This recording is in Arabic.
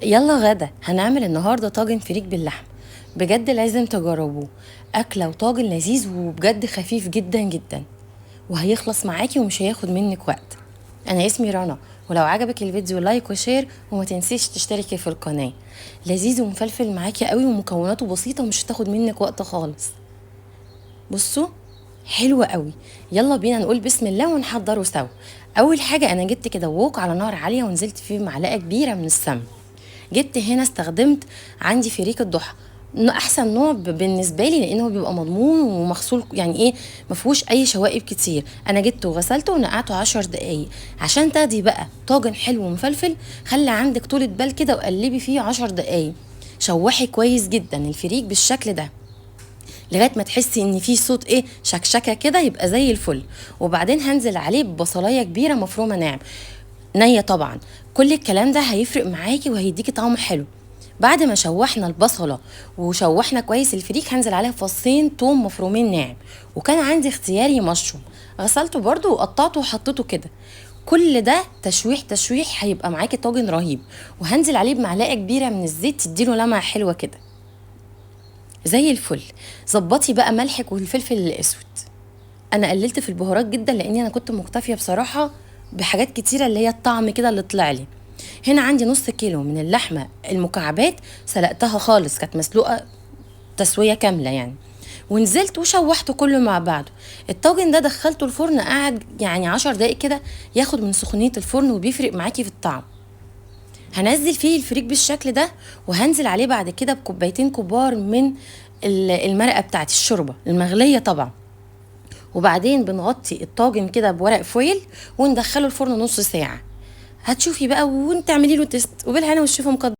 يلا غدا هنعمل النهارده طاجن فريك باللحم. بجد لازم تجربوه. اكله وطاجن لذيذ وبجد خفيف جدا جدا، وهيخلص معاكي ومش هياخد منك وقت. انا اسمي رنا، ولو عجبك الفيديو لايك وشير وما تنسيش تشتركي في القناه. لذيذ ومفلفل معاكي قوي ومكوناته بسيطه ومش هتاخد منك وقت خالص. بصوا، حلوة قوي. يلا بينا نقول بسم الله ونحضره سوا. اول حاجة انا جبت كده ووك على نار عالية ونزلت فيه معلقة كبيرة من السمن. جبت هنا استخدمت عندي فريك الضحى، احسن نوع بالنسبه لي لانه بيبقى مضمون ومغسول، يعني ايه، ما فيهوش اي شوائب كتير. انا جبته وغسلته ونقعته 10 دقايق عشان تاخدي بقى طاجن حلو ومفلفل. خلي عندك طولة بال كده وقلبي فيه 10 دقايق. شوحي كويس جدا الفريك بالشكل ده لغايه ما تحسي ان في صوت ايه، شكشكه كده، يبقى زي الفل. وبعدين هنزل عليه ببصلايه كبيره مفرومه ناعم، نية طبعا. كل الكلام ده هيفرق معاكي وهيديكي طعم حلو. بعد ما شوحنا البصلة وشوحنا كويس الفريك، هنزل عليه فصين توم مفرومين ناعم. وكان عندي اختياري مشروم، غسلته برضو وقطعته وحطيته كده. كل ده تشويح تشويح هيبقى معاكي طاجن رهيب. وهنزل عليه بمعلقة كبيرة من الزيت تديله لمعة حلوة كده زي الفل. ظبطي بقى ملحك والفلفل الاسود. انا قللت في البهارات جدا لاني انا كنت مكتفيه بصراحه بحاجات كتيره اللي هي الطعم كده اللي طلع لي. هنا عندي نص كيلو من اللحمه المكعبات، سلقتها خالص، كانت مسلوقه تسويه كامله يعني. ونزلت وشوحته كله مع بعضه. الطاجن ده دخلته الفرن، قعد يعني 10 دقايق كده ياخد من سخونيه الفرن وبيفرق معاكي في الطعم. هنزل فيه الفريك بالشكل ده، وهنزل عليه بعد كده بكوبايتين كبار من المرقه بتاعت الشوربه المغليه طبعا. وبعدين بنغطي الطاجن كده بورق فويل وندخله الفرن نص ساعة. هتشوفي بقى وانت تعملي له تيست، وبالهنا والشفا مقدر.